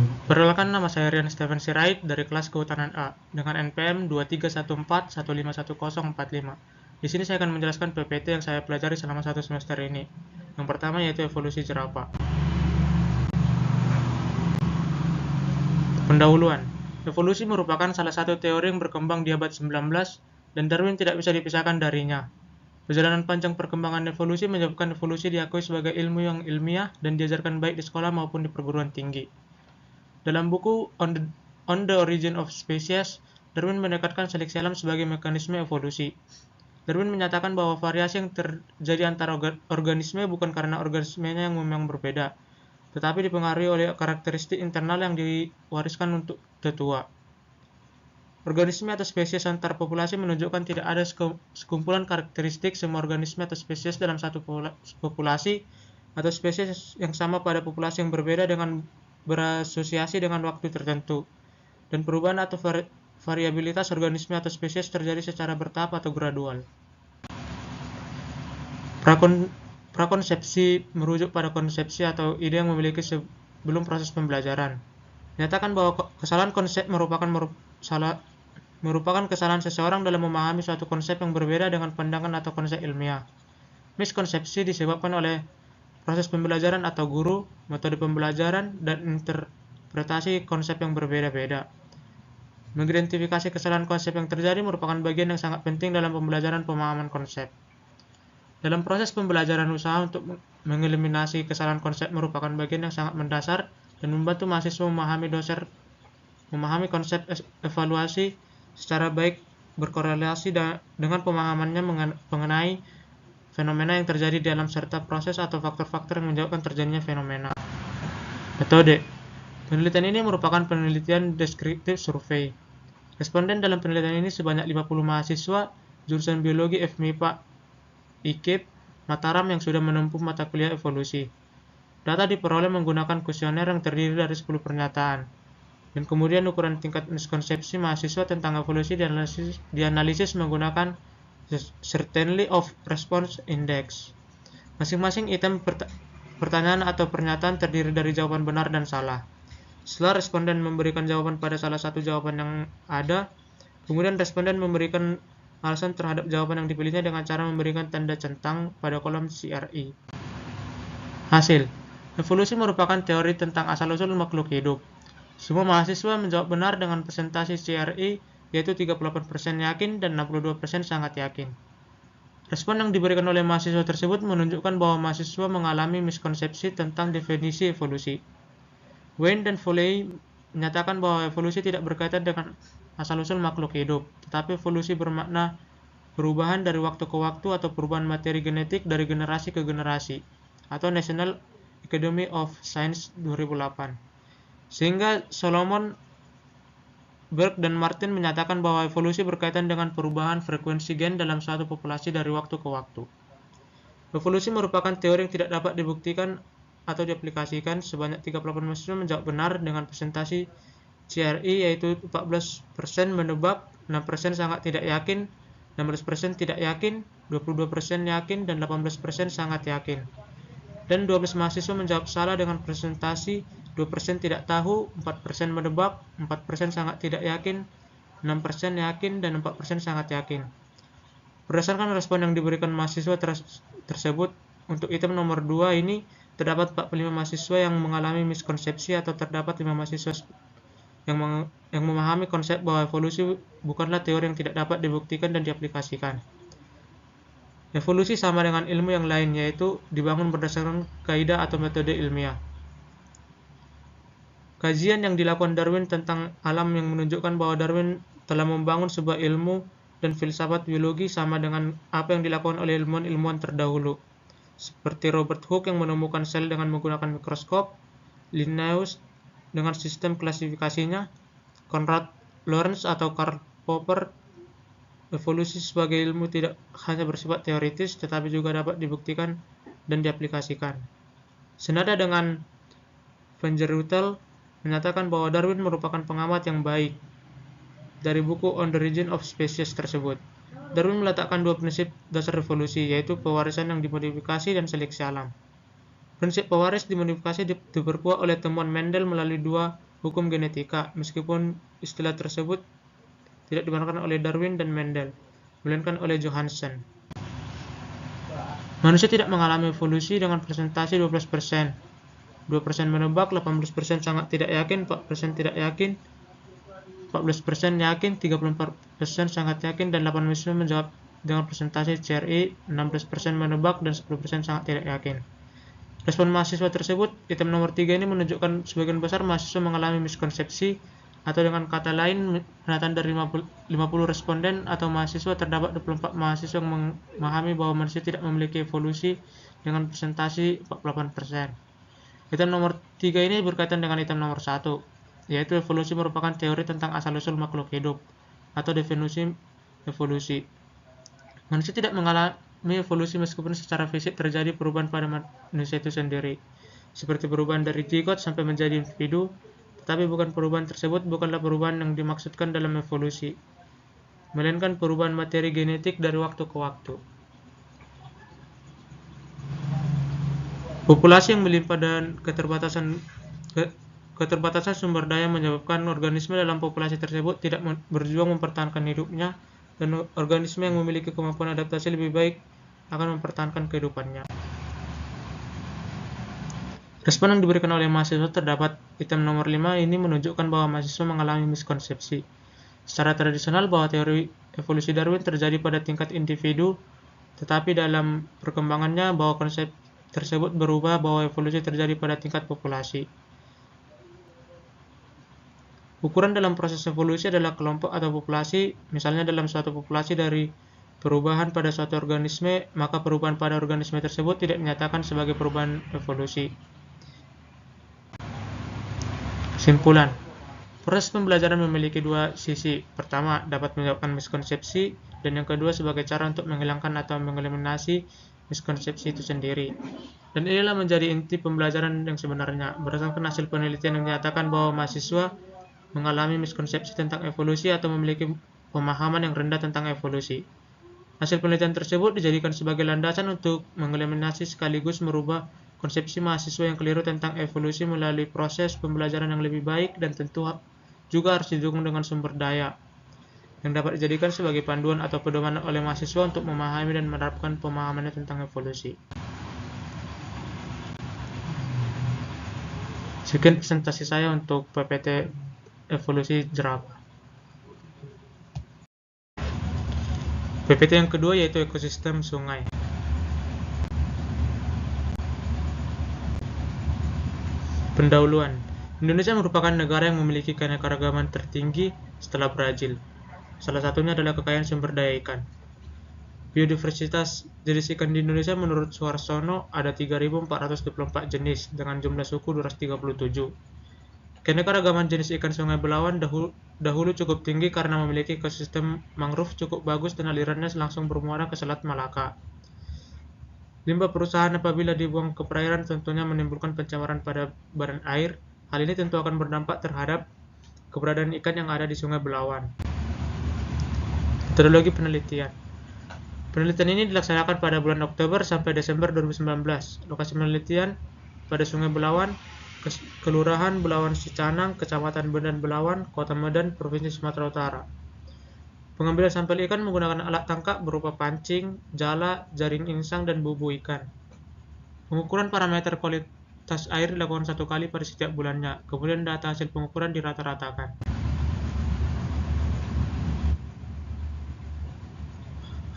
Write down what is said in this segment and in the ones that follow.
Perkenalkan, nama saya Rian Steven Sirait dari kelas Kehutanan A dengan NPM 2314151045. Di sini saya akan menjelaskan PPT yang saya pelajari selama satu semester ini. Yang pertama yaitu evolusi jerapah. Pendahuluan. Evolusi merupakan salah satu teori yang berkembang di abad 19 dan Darwin tidak bisa dipisahkan darinya. Perjalanan panjang perkembangan evolusi menyebabkan evolusi diakui sebagai ilmu yang ilmiah dan diajarkan baik di sekolah maupun di perguruan tinggi. Dalam buku On the Origin of Species, Darwin mendekatkan seleksi alam sebagai mekanisme evolusi. Darwin menyatakan bahwa variasi yang terjadi antara organisme bukan karena organismenya yang memang berbeda, tetapi dipengaruhi oleh karakteristik internal yang diwariskan untuk tetua. Organisme atau spesies antar populasi menunjukkan tidak ada sekumpulan karakteristik semua organisme atau spesies dalam satu populasi atau spesies yang sama pada populasi yang berbeda dengan berasosiasi dengan waktu tertentu, dan perubahan atau variabilitas organisme atau spesies terjadi secara bertahap atau gradual. Prakonsepsi merujuk pada konsepsi atau ide yang memiliki sebelum proses pembelajaran. Menyatakan bahwa kesalahan konsep merupakan kesalahan seseorang dalam memahami suatu konsep yang berbeda dengan pandangan atau konsep ilmiah. Miskonsepsi disebabkan oleh proses pembelajaran atau guru, metode pembelajaran, dan interpretasi konsep yang berbeda-beda. Mengidentifikasi kesalahan konsep yang terjadi merupakan bagian yang sangat penting dalam pembelajaran pemahaman konsep. Dalam proses pembelajaran, usaha untuk mengeliminasi kesalahan konsep merupakan bagian yang sangat mendasar dan membantu mahasiswa memahami konsep evaluasi secara baik berkorelasi dengan pemahamannya mengenai fenomena yang terjadi di alam serta proses atau faktor-faktor yang menyebabkan terjadinya fenomena. Metode. Penelitian ini merupakan penelitian deskriptif survei. Responden dalam penelitian ini sebanyak 50 mahasiswa jurusan biologi FMIPA IKIP Mataram yang sudah menempuh mata kuliah evolusi. Data diperoleh menggunakan kuesioner yang terdiri dari 10 pernyataan. Dan kemudian ukuran tingkat miskonsepsi mahasiswa tentang evolusi dianalisis menggunakan Certainty of Response Index. Masing-masing item pertanyaan atau pernyataan terdiri dari jawaban benar dan salah. Setelah responden memberikan jawaban pada salah satu jawaban yang ada, kemudian responden memberikan alasan terhadap jawaban yang dipilihnya dengan cara memberikan tanda centang pada kolom CRI. Hasil. Evolusi merupakan teori tentang asal-usul makhluk hidup. Semua mahasiswa menjawab benar dengan presentasi CRI, yaitu 38% yakin dan 62% sangat yakin. Respon yang diberikan oleh mahasiswa tersebut menunjukkan bahwa mahasiswa mengalami miskonsepsi tentang definisi evolusi. Wayne dan Foley menyatakan bahwa evolusi tidak berkaitan dengan asal-usul makhluk hidup, tetapi evolusi bermakna perubahan dari waktu ke waktu atau perubahan materi genetik dari generasi ke generasi, atau National Academy of Science 2008. Sehingga Solomon, Burke dan Martin menyatakan bahwa evolusi berkaitan dengan perubahan frekuensi gen dalam suatu populasi dari waktu ke waktu. Evolusi merupakan teori yang tidak dapat dibuktikan atau diaplikasikan. Sebanyak 38 mahasiswa menjawab benar dengan presentasi CRI, yaitu 14% menebak, 6% sangat tidak yakin, 16% tidak yakin, 22% yakin, dan 18% sangat yakin. Dan 12 mahasiswa menjawab salah dengan presentasi 2% tidak tahu, 4% menebak, 4% sangat tidak yakin, 6% yakin, dan 4% sangat yakin. Berdasarkan respon yang diberikan mahasiswa tersebut, untuk item nomor 2 ini, terdapat 45 mahasiswa yang mengalami miskonsepsi atau terdapat 5 mahasiswa yang memahami konsep bahwa evolusi bukanlah teori yang tidak dapat dibuktikan dan diaplikasikan. Evolusi sama dengan ilmu yang lain, yaitu dibangun berdasarkan kaidah atau metode ilmiah. Kajian yang dilakukan Darwin tentang alam yang menunjukkan bahwa Darwin telah membangun sebuah ilmu dan filsafat biologi sama dengan apa yang dilakukan oleh ilmuwan-ilmuwan terdahulu, seperti Robert Hooke yang menemukan sel dengan menggunakan mikroskop, Linnaeus dengan sistem klasifikasinya, Konrad Lorenz atau Karl Popper. Evolusi sebagai ilmu tidak hanya bersifat teoritis, tetapi juga dapat dibuktikan dan diaplikasikan. Senada dengan Van Gerutel menyatakan bahwa Darwin merupakan pengamat yang baik. Dari buku On the Origin of Species tersebut, Darwin meletakkan dua prinsip dasar evolusi, yaitu pewarisan yang dimodifikasi dan seleksi alam. Prinsip pewaris dimodifikasi diperkuat oleh temuan Mendel melalui dua hukum genetika, meskipun istilah tersebut tidak digunakan oleh Darwin dan Mendel, melainkan oleh Johansen. Manusia tidak mengalami evolusi dengan persentase 12%. 2% menebak, 18% sangat tidak yakin, 4% tidak yakin, 14% yakin, 34% sangat yakin, dan 8% menjawab dengan persentase CRI, 16% menebak, dan 10% sangat tidak yakin. Respon mahasiswa tersebut, item nomor 3 ini menunjukkan sebagian besar mahasiswa mengalami miskonsepsi, atau dengan kata lain, penataan dari 50 responden atau mahasiswa, terdapat 24 mahasiswa yang memahami bahwa manusia tidak memiliki evolusi dengan persentase 48%. Item nomor 3 ini berkaitan dengan item nomor 1, yaitu evolusi merupakan teori tentang asal-usul makhluk hidup, atau definisi evolusi. Manusia tidak mengalami evolusi meskipun secara fisik terjadi perubahan pada manusia itu sendiri, seperti perubahan dari zigot sampai menjadi individu, tetapi perubahan tersebut bukanlah perubahan yang dimaksudkan dalam evolusi, melainkan perubahan materi genetik dari waktu ke waktu. Populasi yang melimpah dan keterbatasan sumber daya menyebabkan organisme dalam populasi tersebut tidak berjuang mempertahankan hidupnya, dan organisme yang memiliki kemampuan adaptasi lebih baik akan mempertahankan kehidupannya. Respon yang diberikan oleh mahasiswa terdapat item nomor 5 ini menunjukkan bahwa mahasiswa mengalami miskonsepsi secara tradisional bahwa teori evolusi Darwin terjadi pada tingkat individu, tetapi dalam perkembangannya bahwa konsep tersebut berubah bahwa evolusi terjadi pada tingkat populasi. Ukuran dalam proses evolusi adalah kelompok atau populasi. Misalnya dalam suatu populasi dari perubahan pada suatu organisme, maka perubahan pada organisme tersebut tidak dinyatakan sebagai perubahan evolusi. Simpulan. Proses pembelajaran memiliki dua sisi. Pertama, dapat menyebabkan miskonsepsi, dan yang kedua sebagai cara untuk menghilangkan atau mengeliminasi miskonsepsi itu sendiri. Dan inilah menjadi inti pembelajaran yang sebenarnya. Berdasarkan hasil penelitian yang menyatakan bahwa mahasiswa mengalami miskonsepsi tentang evolusi atau memiliki pemahaman yang rendah tentang evolusi. Hasil penelitian tersebut dijadikan sebagai landasan untuk mengeliminasi sekaligus merubah konsepsi mahasiswa yang keliru tentang evolusi melalui proses pembelajaran yang lebih baik, dan tentu juga harus didukung dengan sumber daya yang dapat dijadikan sebagai panduan atau pedoman oleh mahasiswa untuk memahami dan menerapkan pemahamannya tentang evolusi. Sekian presentasi saya untuk PPT evolusi jerapah. PPT yang kedua yaitu ekosistem sungai. Pendahuluan. Indonesia merupakan negara yang memiliki keanekaragaman tertinggi setelah Brazil. Salah satunya adalah kekayaan sumber daya ikan. Biodiversitas jenis ikan di Indonesia menurut Suarsono ada 3.424 jenis dengan jumlah suku 237. Keanekaragaman jenis ikan Sungai Belawan dahulu cukup tinggi karena memiliki ekosistem mangrove cukup bagus dan alirannya langsung bermuara ke Selat Malaka. Limbah perusahaan apabila dibuang ke perairan tentunya menimbulkan pencemaran pada badan air. Hal ini tentu akan berdampak terhadap keberadaan ikan yang ada di Sungai Belawan. Metodologi penelitian. Penelitian ini dilaksanakan pada bulan Oktober sampai Desember 2019. Lokasi penelitian pada Sungai Belawan, Kelurahan Belawan Cicanang, Kecamatan Bendan Belawan, Kota Medan, Provinsi Sumatera Utara. Pengambilan sampel ikan menggunakan alat tangkap berupa pancing, jala, jaring insang, dan bubu ikan. Pengukuran parameter kualitas air dilakukan 1 kali pada setiap bulannya. Kemudian data hasil pengukuran dirata-ratakan.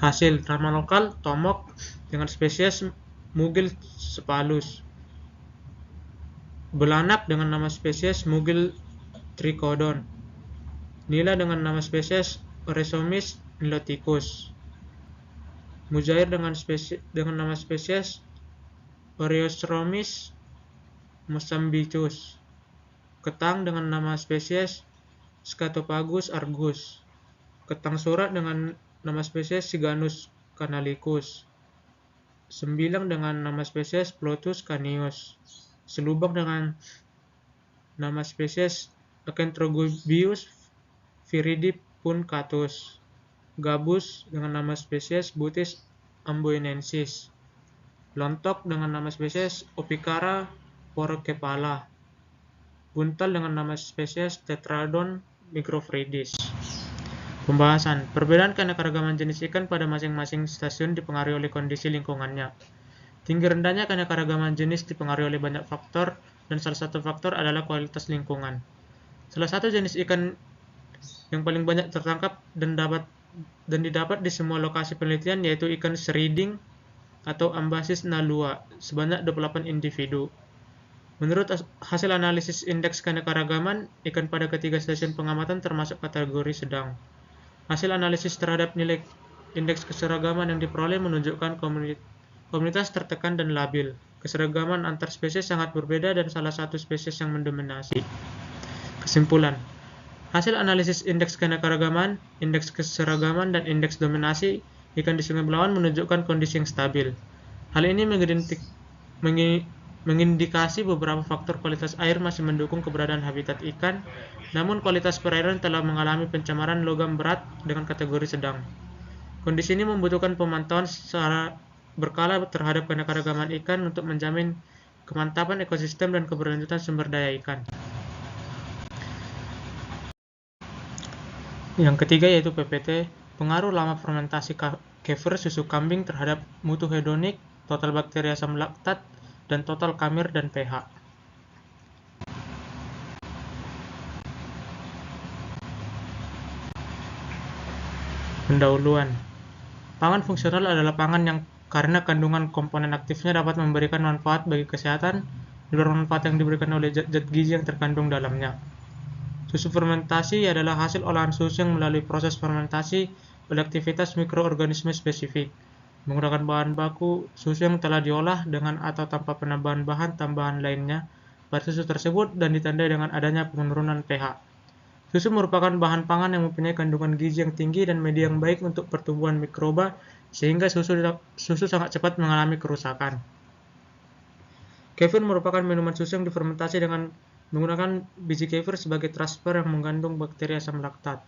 Hasil nama lokal tomok dengan spesies Mugil sepalus, belanak dengan nama spesies Mugil trichodon, nila dengan nama spesies Oreosomys niloticus, mujair dengan nama spesies Oreosomys mosambicus, ketang dengan nama spesies Scatopagus argus, ketang surat dengan nama spesies Siganus canalicus, sembilang dengan nama spesies Plotus canius, selubang dengan nama spesies Acanthrogobius viridippuncatus, gabus dengan nama spesies Butis amboinensis, lontok dengan nama spesies Opicara porokepala, buntal dengan nama spesies Tetradon microphrydis. Pembahasan. Perbedaan keanekaragaman jenis ikan pada masing-masing stasiun dipengaruhi oleh kondisi lingkungannya. Tinggi rendahnya keanekaragaman jenis dipengaruhi oleh banyak faktor, dan salah satu faktor adalah kualitas lingkungan. Salah satu jenis ikan yang paling banyak tertangkap dan didapat di semua lokasi penelitian yaitu ikan seriding atau Ambasis nalua sebanyak 28 individu. Menurut hasil analisis indeks keanekaragaman, ikan pada ketiga stasiun pengamatan termasuk kategori sedang. Hasil analisis terhadap nilai indeks keseragaman yang diperoleh menunjukkan komunitas tertekan dan labil. Keseragaman antar spesies sangat berbeda dan salah satu spesies yang mendominasi. Kesimpulan. Hasil analisis indeks keanekaragaman, indeks keseragaman, dan indeks dominasi ikan di Sungai Belawan menunjukkan kondisi yang stabil. Hal ini mengindikasi beberapa faktor kualitas air masih mendukung keberadaan habitat ikan, namun kualitas perairan telah mengalami pencemaran logam berat dengan kategori sedang. Kondisi ini membutuhkan pemantauan secara berkala terhadap keanekaragaman ikan untuk menjamin kemantapan ekosistem dan keberlanjutan sumber daya ikan. Yang ketiga yaitu PPT, pengaruh lama fermentasi kefir susu kambing terhadap mutu hedonik, total bakteri asam laktat, dan total kamir dan pH. Pendahuluan. Pangan fungsional adalah pangan yang karena kandungan komponen aktifnya dapat memberikan manfaat bagi kesehatan di luar manfaat yang diberikan oleh zat-zat gizi yang terkandung dalamnya. Susu fermentasi adalah hasil olahan susu yang melalui proses fermentasi oleh aktivitas mikroorganisme spesifik, menggunakan bahan baku susu yang telah diolah dengan atau tanpa penambahan bahan tambahan lainnya pada susu tersebut dan ditandai dengan adanya penurunan pH. Susu merupakan bahan pangan yang mempunyai kandungan gizi yang tinggi dan media yang baik untuk pertumbuhan mikroba, sehingga susu sangat cepat mengalami kerusakan. Kefir merupakan minuman susu yang difermentasi dengan menggunakan biji kefir sebagai transfer yang mengandung bakteri asam laktat.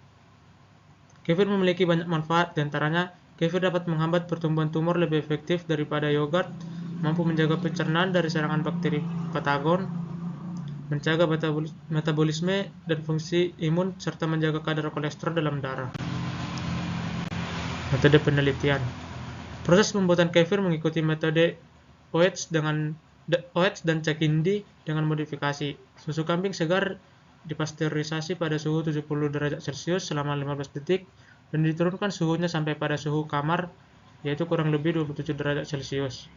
Kefir memiliki banyak manfaat, di antaranya kefir dapat menghambat pertumbuhan tumor lebih efektif daripada yogurt, mampu menjaga pencernaan dari serangan bakteri patagon, menjaga metabolisme dan fungsi imun, serta menjaga kadar kolesterol dalam darah. Metode penelitian. Proses pembuatan kefir mengikuti metode OH dan Cekindi dengan modifikasi. Susu kambing segar dipasteurisasi pada suhu 70 derajat Celcius selama 15 detik dan diturunkan suhunya sampai pada suhu kamar, yaitu kurang lebih 27 derajat Celcius.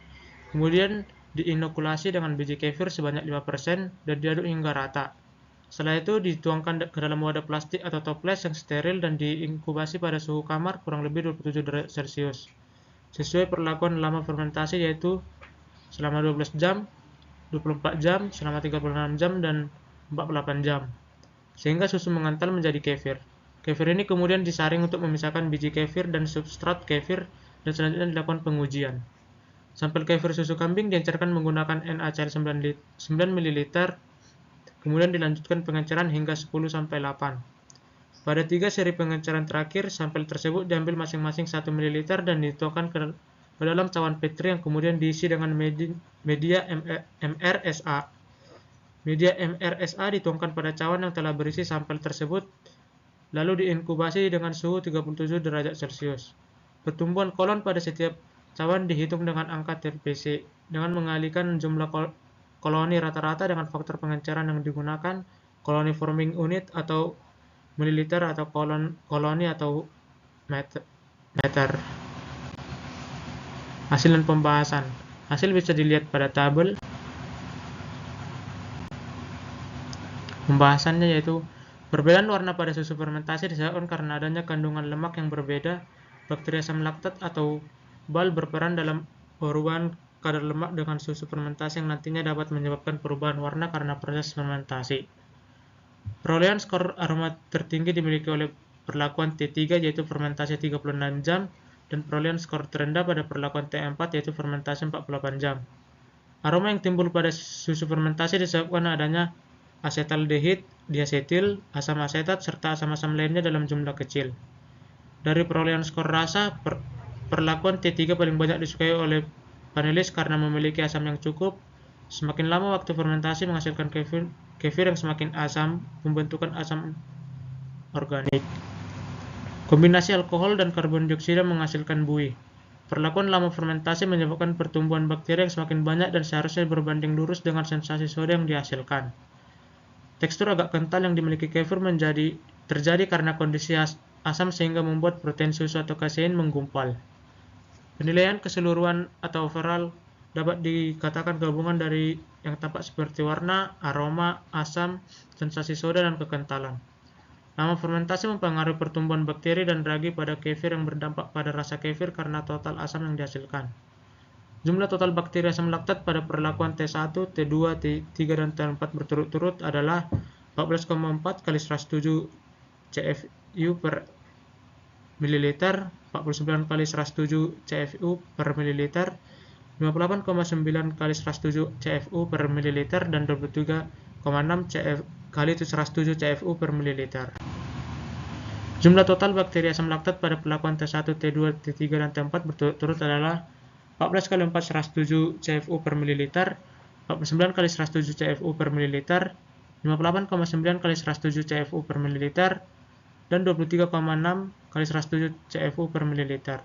Kemudian diinokulasi dengan biji kefir sebanyak 5% dan diaduk hingga rata. Setelah itu dituangkan ke dalam wadah plastik atau toples yang steril dan diinkubasi pada suhu kamar kurang lebih 27 derajat Celcius. Sesuai perlakuan lama fermentasi yaitu selama 12 jam, 24 jam, selama 36 jam, dan 48 jam. Sehingga susu mengental menjadi kefir. Kefir ini kemudian disaring untuk memisahkan biji kefir dan substrat kefir dan selanjutnya dilakukan pengujian. Sampel kefir susu kambing diencerkan menggunakan NaCl 9 ml, kemudian dilanjutkan pengenceran hingga 10-8. Pada 3 seri pengenceran terakhir, sampel tersebut diambil masing-masing 1 ml dan dituangkan ke dalam cawan petri yang kemudian diisi dengan media MRSA. Media MRSA dituangkan pada cawan yang telah berisi sampel tersebut, lalu diinkubasi dengan suhu 37 derajat Celcius. Pertumbuhan kolon pada setiap cawan dihitung dengan angka TPC dengan mengalihkan jumlah koloni rata-rata dengan faktor pengenceran yang digunakan, koloni forming unit atau mililiter atau koloni atau meter. Hasil dan pembahasan. Hasil bisa dilihat pada tabel. Pembahasannya yaitu perbedaan warna pada susu fermentasi disebabkan karena adanya kandungan lemak yang berbeda. Bakteri asam laktat atau BAL berperan dalam perubahan kadar lemak dengan susu fermentasi yang nantinya dapat menyebabkan perubahan warna karena proses fermentasi. Perolehan skor aroma tertinggi dimiliki oleh perlakuan T3 yaitu fermentasi 36 jam dan perolehan skor terendah pada perlakuan T4 yaitu fermentasi 48 jam. Aroma yang timbul pada susu fermentasi disebabkan adanya asetaldehid, diasetil, asam asetat, serta asam-asam lainnya dalam jumlah kecil. Dari perolehan skor rasa, perlakuan T3 paling banyak disukai oleh panelis karena memiliki asam yang cukup. Semakin lama waktu fermentasi menghasilkan kefir yang semakin asam, pembentukan asam organik. Kombinasi alkohol dan karbon dioksida menghasilkan buih. Perlakuan lama fermentasi menyebabkan pertumbuhan bakteri yang semakin banyak dan seharusnya berbanding lurus dengan sensasi soda yang dihasilkan. Tekstur agak kental yang dimiliki kefir terjadi karena kondisi asam sehingga membuat protein susu atau kasein menggumpal. Penilaian keseluruhan atau overall dapat dikatakan gabungan dari yang tampak seperti warna, aroma, asam, sensasi soda, dan kekentalan. Lama fermentasi mempengaruhi pertumbuhan bakteri dan ragi pada kefir yang berdampak pada rasa kefir karena total asam yang dihasilkan. Jumlah total bakteri asam laktat pada perlakuan T1, T2, T3, dan T4 berturut-turut adalah 14,4 kali 107 CFU per mililiter, 49 kali 107 CFU per mililiter, 58,9 kali 107 CFU per mililiter, dan 23,6 kali 107 CFU per mililiter. Jumlah total bakteri asam laktat pada perlakuan T1, T2, T3, dan T4 berturut-turut adalah 14 kali 4 107 CFU per mililiter, 49 kali 107 CFU per mililiter, 58,9 kali 107 CFU per mililiter, dan 23,6 kali 107 CFU per mililiter.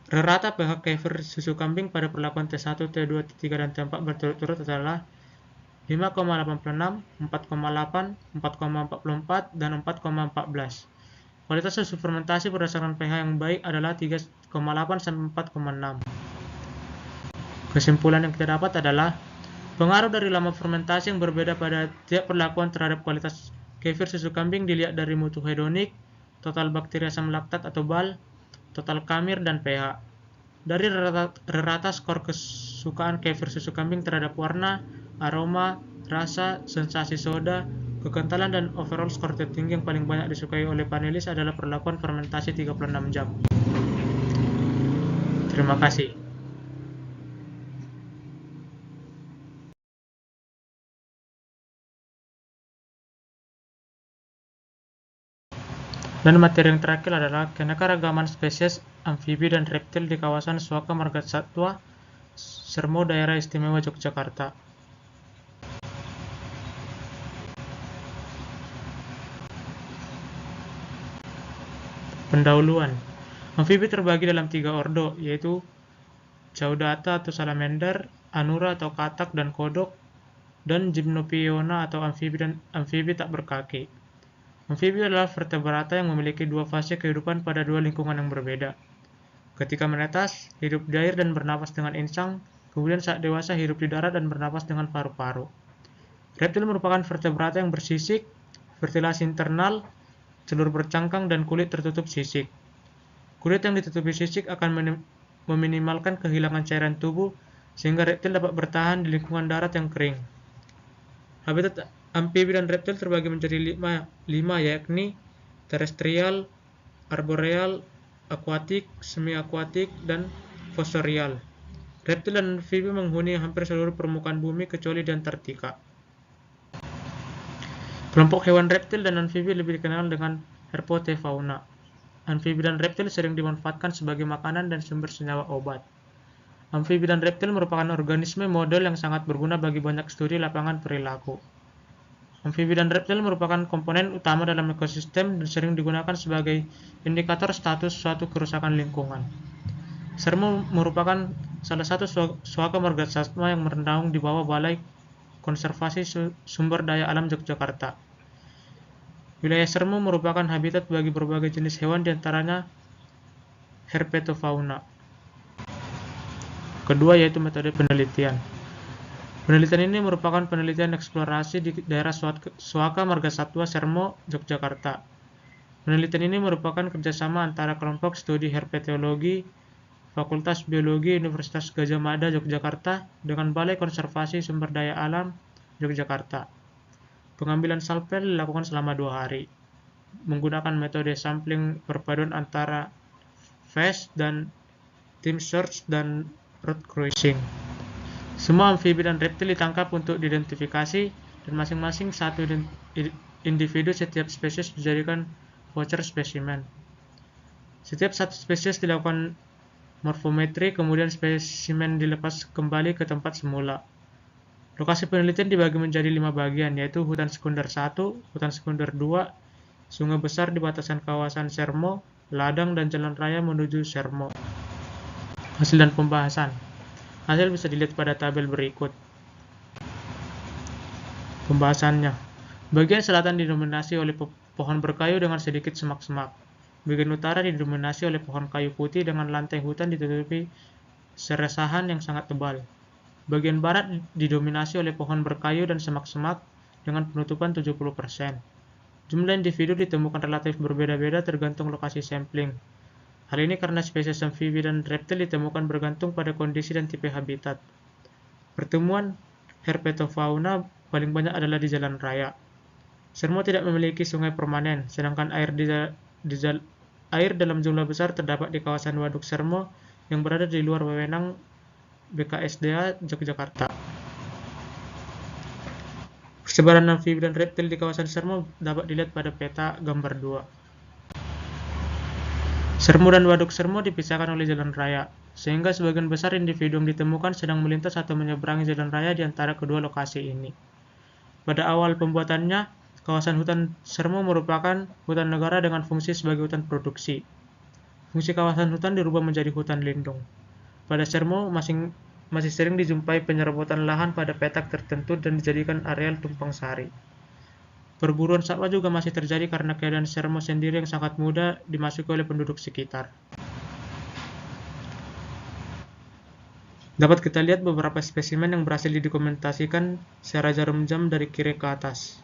Rata pH kefir susu kambing pada perlakuan T1, T2, T3, dan T4 berturut-turut adalah 5,86, 4,8, 4,44, dan 4,14. Kualitas susu fermentasi berdasarkan pH yang baik adalah 3,8 sampai 4,6. Kesimpulan yang kita dapat adalah pengaruh dari lama fermentasi yang berbeda pada tiap perlakuan terhadap kualitas kefir susu kambing dilihat dari mutu hedonik, total bakteri asam laktat atau BAL, total kamir, dan pH. Dari rata skor kesukaan kefir susu kambing terhadap warna, aroma, rasa, sensasi soda, kekentalan, dan overall skor tertinggi yang paling banyak disukai oleh panelis adalah perlakuan fermentasi 36 jam. Terima kasih. Dan materi yang terakhir adalah keanekaragaman spesies amfibi dan reptil di kawasan Suaka Margasatwa, Sermo, Daerah Istimewa Yogyakarta. Pendahuluan. Amfibi terbagi dalam 3 ordo, yaitu Chordata atau salamander, Anura atau katak dan kodok, dan Gymnophiona atau amfibi tak berkaki. Amfibi adalah vertebrata yang memiliki dua fase kehidupan pada dua lingkungan yang berbeda. Ketika menetas, hidup di air dan bernapas dengan insang, kemudian saat dewasa hidup di darat dan bernapas dengan paru-paru. Reptil merupakan vertebrata yang bersisik, ventilasi internal, telur bercangkang, dan kulit tertutup sisik. Kulit yang ditutupi sisik akan meminimalkan kehilangan cairan tubuh, sehingga reptil dapat bertahan di lingkungan darat yang kering. Habitat amfibi dan reptil terbagi menjadi lima yakni terestrial, arboreal, akuatik, semi-akuatik, dan fosorial. Reptil dan amfibi menghuni hampir seluruh permukaan bumi kecuali di Antartika. Kelompok hewan reptil dan amfibi lebih dikenal dengan herpetofauna. Amfibi dan reptil sering dimanfaatkan sebagai makanan dan sumber senyawa obat. Amfibi dan reptil merupakan organisme model yang sangat berguna bagi banyak studi lapangan perilaku. Amfibi dan reptil merupakan komponen utama dalam ekosistem dan sering digunakan sebagai indikator status suatu kerusakan lingkungan. Sermo merupakan salah satu Suaka Margasatwa yang bernaung di bawah Balai Konservasi Sumber Daya Alam Yogyakarta. Wilayah Sermo merupakan habitat bagi berbagai jenis hewan, diantaranya herpetofauna. Kedua yaitu metode penelitian. Penelitian ini merupakan penelitian eksplorasi di daerah Suaka Margasatwa Sermo, Yogyakarta. Penelitian ini merupakan kerjasama antara kelompok studi herpetologi, Fakultas Biologi Universitas Gadjah Mada Yogyakarta dengan Balai Konservasi Sumber Daya Alam Yogyakarta. Pengambilan sampel dilakukan selama 2 hari, menggunakan metode sampling perpaduan antara FAST dan team search dan road cruising. Semua amfibi dan reptil ditangkap untuk diidentifikasi dan masing-masing satu individu setiap spesies dijadikan voucher spesimen. Setiap satu spesies dilakukan morfometri, kemudian spesimen dilepas kembali ke tempat semula. Lokasi penelitian dibagi menjadi 5 bagian, yaitu hutan sekunder 1, hutan sekunder 2, sungai besar di batasan kawasan Sermo, ladang dan jalan raya menuju Sermo. Hasil dan pembahasan. Hasil bisa dilihat pada tabel berikut. Pembahasannya. Bagian selatan didominasi oleh pohon berkayu dengan sedikit semak-semak. Bagian utara didominasi oleh pohon kayu putih dengan lantai hutan ditutupi seresahan yang sangat tebal. Bagian barat didominasi oleh pohon berkayu dan semak-semak dengan penutupan 70%. Jumlah individu ditemukan relatif berbeda-beda tergantung lokasi sampling. Hal ini karena spesies amfibi dan reptil ditemukan bergantung pada kondisi dan tipe habitat. Pertemuan herpetofauna paling banyak adalah di jalan raya. Sermo tidak memiliki sungai permanen, sedangkan air dalam jumlah besar terdapat di kawasan Waduk Sermo yang berada di luar wewenang BKSDA Yogyakarta. Persebaran amfibi dan reptil di kawasan Sermo dapat dilihat pada peta gambar 2. Sermo dan Waduk Sermo dipisahkan oleh jalan raya, sehingga sebagian besar individu yang ditemukan sedang melintas atau menyeberangi jalan raya di antara kedua lokasi ini. Pada awal pembuatannya, kawasan hutan Sermo merupakan hutan negara dengan fungsi sebagai hutan produksi. Fungsi kawasan hutan dirubah menjadi hutan lindung. Pada Sermo masih sering dijumpai penyerobotan lahan pada petak tertentu dan dijadikan areal tumpang sari. Perburuan satwa juga masih terjadi karena keadaan Sermo sendiri yang sangat mudah dimasuki oleh penduduk sekitar. Dapat kita lihat beberapa spesimen yang berhasil didokumentasikan secara jarum jam dari kiri ke atas.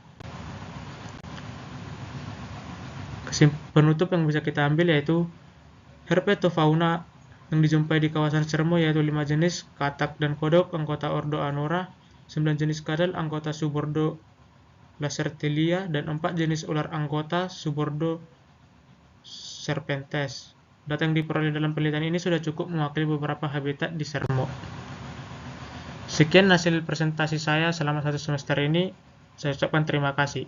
Penutup yang bisa kita ambil yaitu herpetofauna yang dijumpai di kawasan Sermo yaitu 5 jenis katak dan kodok anggota ordo Anora, 9 jenis kadal anggota subordo Lacertilia, dan 4 jenis ular anggota subordo Serpentes. Data yang diperoleh dalam penelitian ini sudah cukup mewakili beberapa habitat di Sermo. Sekian hasil presentasi saya selama 1 semester ini. Saya ucapkan terima kasih.